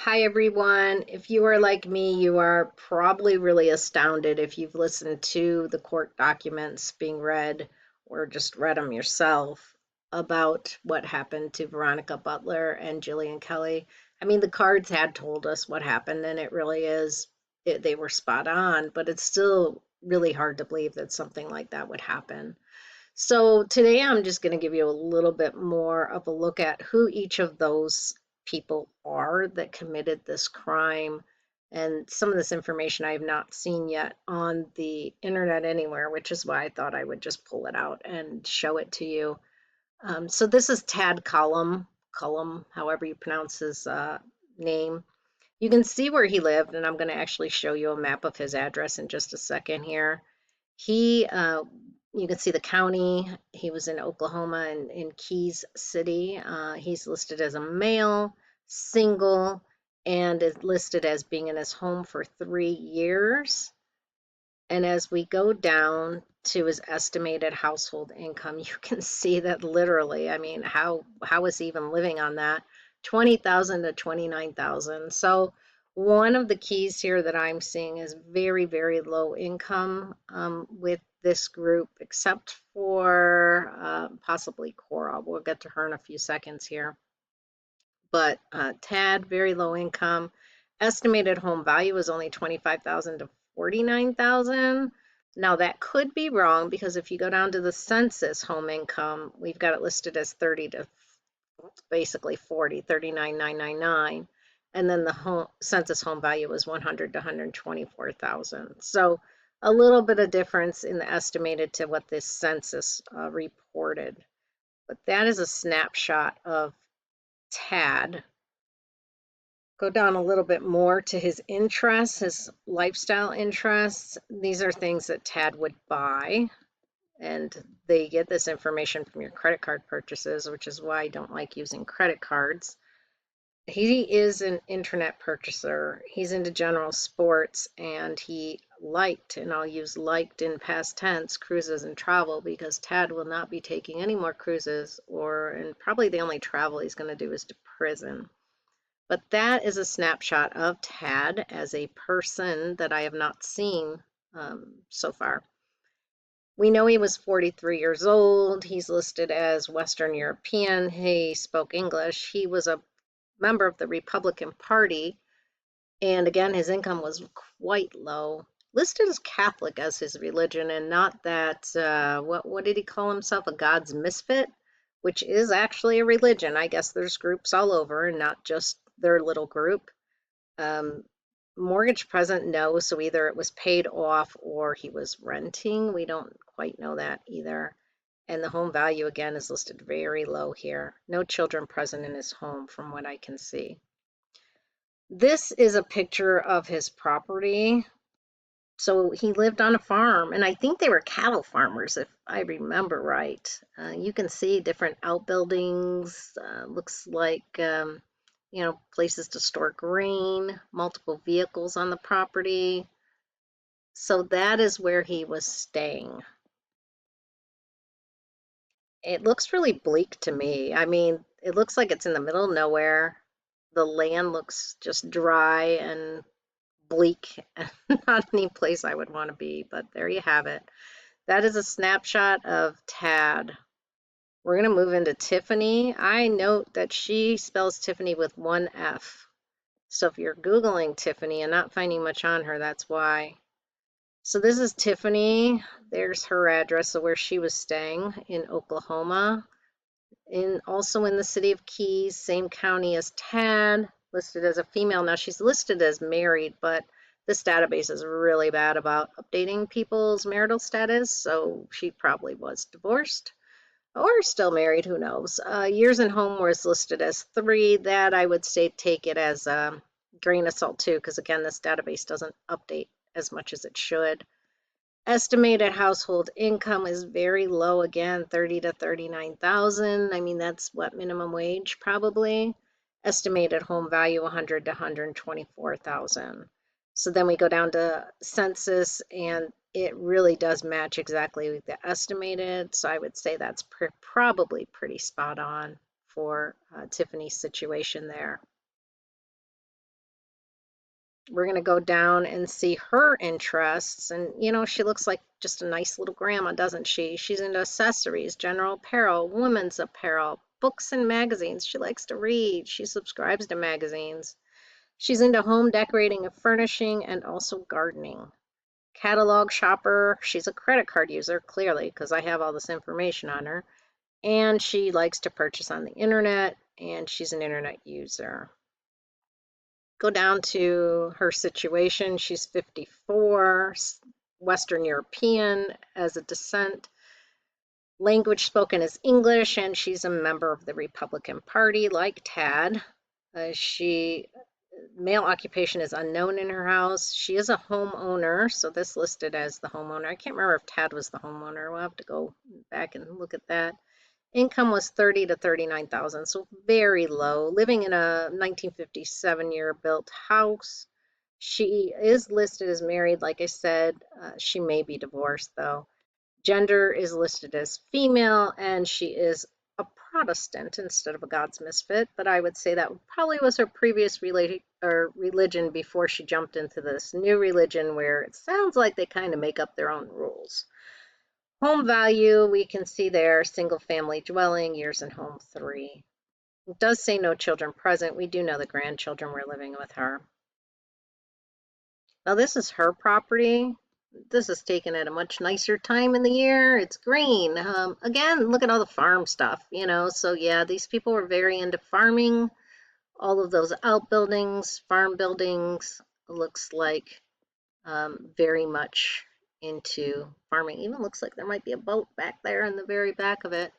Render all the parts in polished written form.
Hi, everyone. If you are like me, you are probably really astounded if you've listened to the court documents being read or just read them yourself about what happened to Veronica Butler and Jillian Kelley. I mean, the cards had told us what happened, and it really is, they were spot on, but it's still really hard to believe that something like that would happen. So today I'm just going to give you a little bit more of a look at who each of those people are that committed this crime. And some of this information I have not seen yet on the internet anywhere, which is why I thought I would just pull it out and show it to you. So this is Tad Colum, Cullum, however you pronounce his name. You can see where he lived, and I'm going to actually show you a map of his address in just a second here. He, you can see the county. He was in Oklahoma and in Keys City. He's listed as a male, single, and is listed as being in his home for 3 years. And as we go down to his estimated household income, you can see that literally, I mean, how is he even living on that? 20,000 to 29,000. So one of the keys here that I'm seeing is very, very low income with this group, except for possibly Kora. We'll get to her in a few seconds here. But Tad, very low income. Estimated home value is only 25,000 to 49,000. Now that could be wrong because if you go down to the census home income, we've got it listed as 30 to basically 40, 39,999. And then the home census home value was 100 to 124,000. So a little bit of difference in the estimated to what this census reported. But that is a snapshot of Tad. Go down a little bit more to his interests, his lifestyle interests. These are things that Tad would buy, and they get this information from your credit card purchases, which is why I don't like using credit cards. He is an internet purchaser. He's into general sports, and he liked, and I'll use liked in past tense, cruises and travel because Tad will not be taking any more cruises, and probably the only travel he's going to do is to prison. But that is a snapshot of Tad as a person that I have not seen so far. We know he was 43 years old. He's listed as Western European. He spoke English. He was a member of the Republican Party. And again, his income was quite low. Listed as Catholic as his religion, and not that, what did he call himself? A God's misfit, which is actually a religion. I guess there's groups all over and not just their little group. Um, Mortgage present, no. So either it was paid off or he was renting. We don't quite know that either. And the home value again is listed very low here. No children present in his home from what I can see. This is a picture of his property. So he lived on a farm, and I think they were cattle farmers, if I remember right. You can see different outbuildings, looks like, places to store grain, multiple vehicles on the property. So that is where he was staying. It looks really bleak to me. I mean, it looks like it's in the middle of nowhere. The land looks just dry and bleak, not any place I would want to be, but there you have it. That is a snapshot of Tad. We're going to move into Tiffany. I note that she spells Tiffany with one F. So if you're Googling Tiffany and not finding much on her, that's why. So this is Tiffany. There's her address of where she was staying in Oklahoma. Also in the city of Keys, same county as Tad, listed as a female. Now she's listed as married, but this database is really bad about updating people's marital status, so she probably was divorced or still married, who knows. Years in home was listed as 3. That I would say take it as a grain of salt too, because again, this database doesn't update as much as it should. Estimated household income is very low again, 30 to 39,000. I mean, that's what minimum wage probably. Estimated home value 100 to 124,000. So then we go down to census and it really does match exactly with the estimated. So I would say that's probably pretty spot on for Tiffany's situation there. We're going to go down and see her interests. And, she looks like just a nice little grandma, doesn't she? She's into accessories, general apparel, women's apparel, books and magazines. She likes to read. She subscribes to magazines. She's into home decorating and furnishing and also gardening. Catalog shopper. She's a credit card user, clearly, because I have all this information on her. And she likes to purchase on the internet, and she's an internet user. Go down to her situation. She's 54, Western European as a descent. Language spoken is English, and she's a member of the Republican Party, like Tad. Male occupation is unknown in her house. She is a homeowner, so this listed as the homeowner. I can't remember if Tad was the homeowner. We'll have to go back and look at that. Income was 30 to 39,000, so very low. Living in a 1957 year built house. She is listed as married, like I said. She may be divorced though. Gender is listed as female, and she is a Protestant instead of a God's misfit. But I would say that probably was her previous religion before she jumped into this new religion, where it sounds like they kind of make up their own rules. Home value, we can see there, single family dwelling, years in home 3. It does say no children present. We do know the grandchildren were living with her. Now this is her property. This is taken at a much nicer time in the year. It's green. Again, look at all the farm stuff, So yeah, these people were very into farming. All of those outbuildings, farm buildings, looks like very much into farming. Even looks like there might be a boat back there in the very back of it.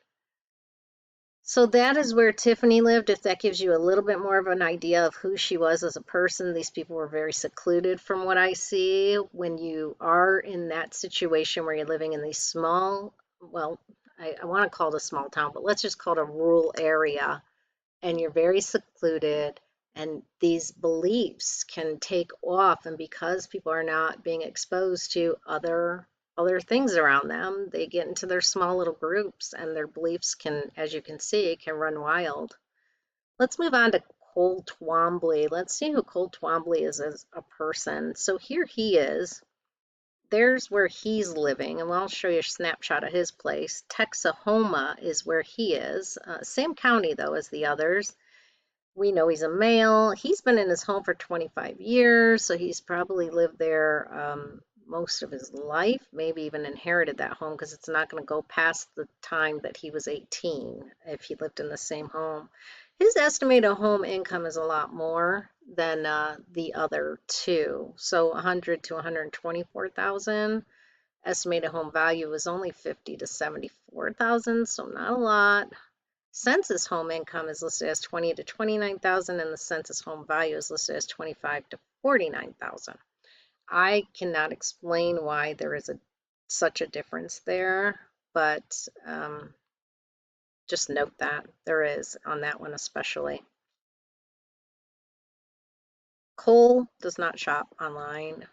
So that is where Tiffany lived. If that gives you a little bit more of an idea of who she was as a person, these people were very secluded from what I see. When you are in that situation where you're living in these small, well, I want to call it a small town, but let's just call it a rural area, and you're very secluded, and these beliefs can take off, and because people are not being exposed to other things around them, they get into their small little groups, and their beliefs can, as you can see, can run wild. Let's move on to Cole Twombly. Let's see who Cole Twombly is as a person. So here he is. There's where he's living, and I'll show you a snapshot of his place. Texahoma is where he is. Same county, though, as the others. We know he's a male. He's been in his home for 25 years, so he's probably lived there most of his life, maybe even inherited that home, because it's not going to go past the time that he was 18 if he lived in the same home. His estimated home income is a lot more than the other two, so 100 to 124,000. Estimated home value was only 50 to 74,000, so not a lot. Census home income is listed as 20 to 29,000, and the census home value is listed as 25 to 49,000. I cannot explain why there is such a difference there, but just note that there is on that one especially. Cole does not shop online.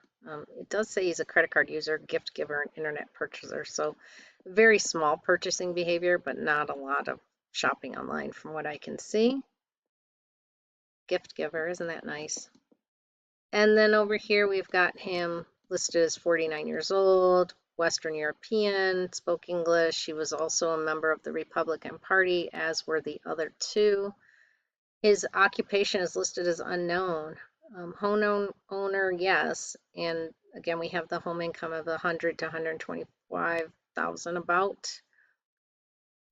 It does say he's a credit card user, gift giver, and internet purchaser, so very small purchasing behavior, but not a lot of shopping online from what I can see. Gift giver, isn't that nice? And then over here we've got him listed as 49 years old, Western European, spoke English. He was also a member of the Republican Party, as were the other two. His occupation is listed as unknown. Home owner, yes. And again, we have the home income of 100 to 125,000 about.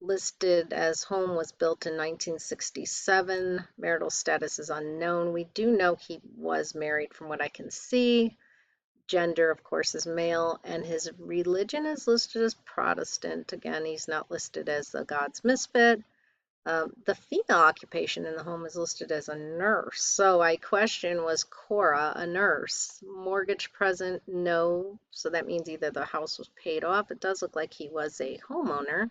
Listed as home was built in 1967. Marital status is unknown. We do know he was married from what I can see. Gender, of course, is male, and his religion is listed as Protestant. Again, he's not listed as the God's misfit. The female occupation in the home is listed as a nurse. So I question, was Kora a nurse? Mortgage present, no. So that means either the house was paid off. It does look like he was a homeowner.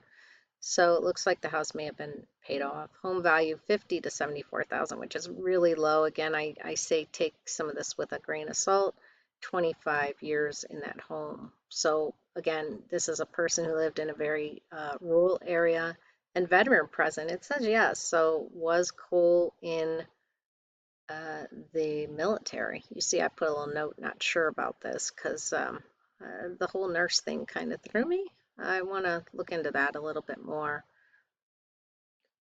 So it looks like the house may have been paid off. Home value 50 to 74,000, which is really low. Again, I say take some of this with a grain of salt. 25 years in that home. So again, this is a person who lived in a very rural area. And veteran present, it says yes. So was Cole in the military. You see, I put a little note, not sure about this, because the whole nurse thing kind of threw me. I want to look into that a little bit more.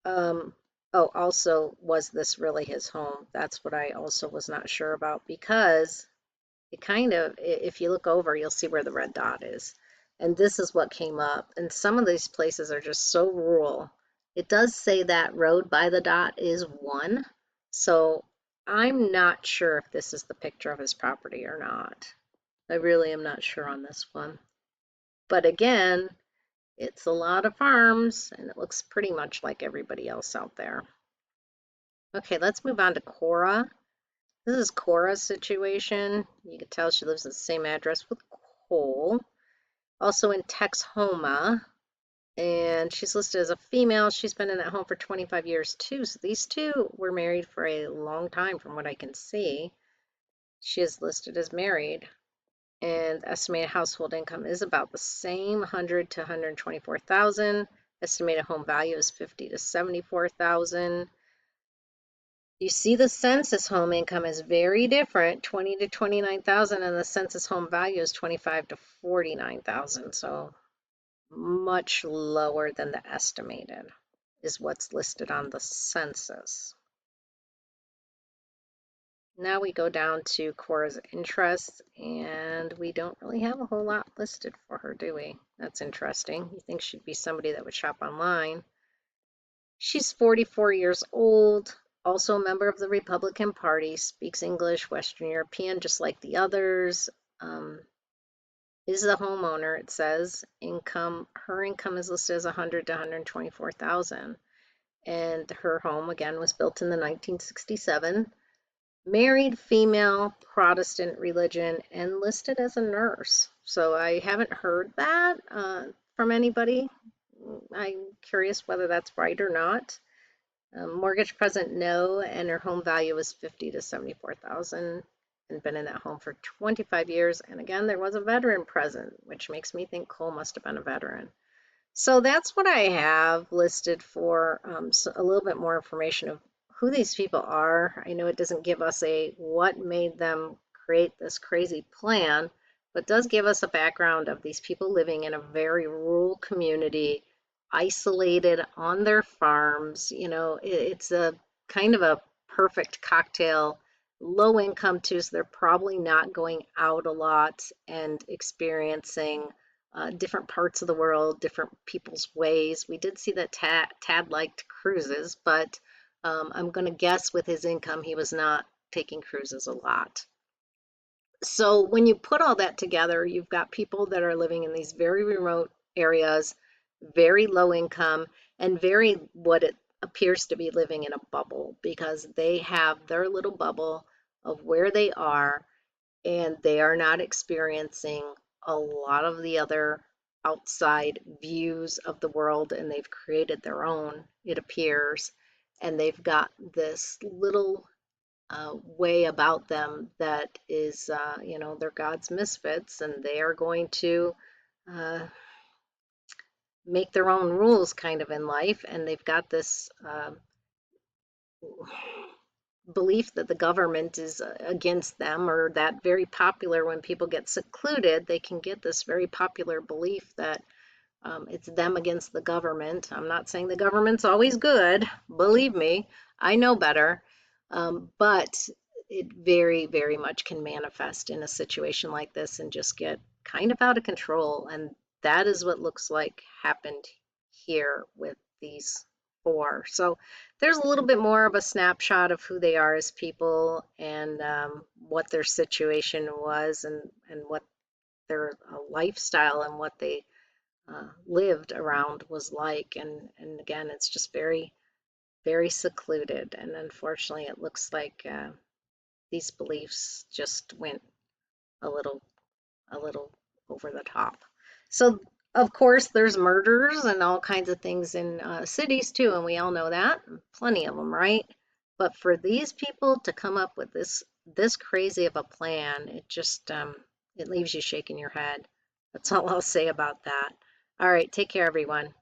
Oh, also, was this really his home? That's what I also was not sure about, because it kind of, if you look over, you'll see where the red dot is. And this is what came up. And some of these places are just so rural. It does say that road by the dot is 1. So I'm not sure if this is the picture of his property or not. I really am not sure on this one. But again, it's a lot of farms and it looks pretty much like everybody else out there. Okay, let's move on to Kora. This is Cora's situation. You can tell she lives in the same address with Cole. Also in Texhoma. And she's listed as a female. She's been in that home for 25 years too. So these two were married for a long time from what I can see. She is listed as married. And estimated household income is about the same, 100 to 124,000. Estimated home value is 50 to 74,000. You see the census home income is very different, 20 to 29,000, and the census home value is 25 to 49,000. So much lower than the estimated is what's listed on the census. Now we go down to Cora's interests, and we don't really have a whole lot listed for her, do we? That's interesting. You think she'd be somebody that would shop online. She's 44 years old, also a member of the Republican Party, speaks English, Western European, just like the others. Is a homeowner, it says. Her income is listed as 100 to 124,000. And her home, again, was built in the 1967. Married, female, Protestant religion, and listed as a nurse. So I haven't heard that from anybody. I'm curious whether that's right or not. Mortgage present, no, and her home value was 50 to 74,000, and been in that home for 25 years. And again, there was a veteran present, which makes me think Cole must have been a veteran. So that's what I have listed for so a little bit more information of who these people are. I know it doesn't give us a what made them create this crazy plan, but does give us a background of these people living in a very rural community, isolated on their farms. You know, it's a kind of a perfect cocktail. Low income too, so they're probably not going out a lot and experiencing different parts of the world, different people's ways. We did see that Tad liked cruises, but I'm going to guess with his income, he was not taking cruises a lot. So when you put all that together, you've got people that are living in these very remote areas, very low income, and very what it appears to be living in a bubble, because they have their little bubble of where they are, and they are not experiencing a lot of the other outside views of the world, and they've created their own, it appears, and they've got this little way about them that is, you know, they're God's misfits, and they are going to uh, make their own rules kind of in life, and they've got this belief that the government is against them, or that very popular, when people get secluded, they can get this very popular belief that it's them against the government. I'm not saying the government's always good, believe me, I know better, but it very, very much can manifest in a situation like this and just get kind of out of control. And that is what looks like happened here with these 4. So there's a little bit more of a snapshot of who they are as people, and what their situation was, and what their lifestyle and what they lived around was like. And again, it's just very, very secluded. And unfortunately, it looks like these beliefs just went a little over the top. So of course, there's murders and all kinds of things in cities too, and we all know that, plenty of them, right? But for these people to come up with this crazy of a plan, it just it leaves you shaking your head. That's all I'll say about that. All right, take care, everyone.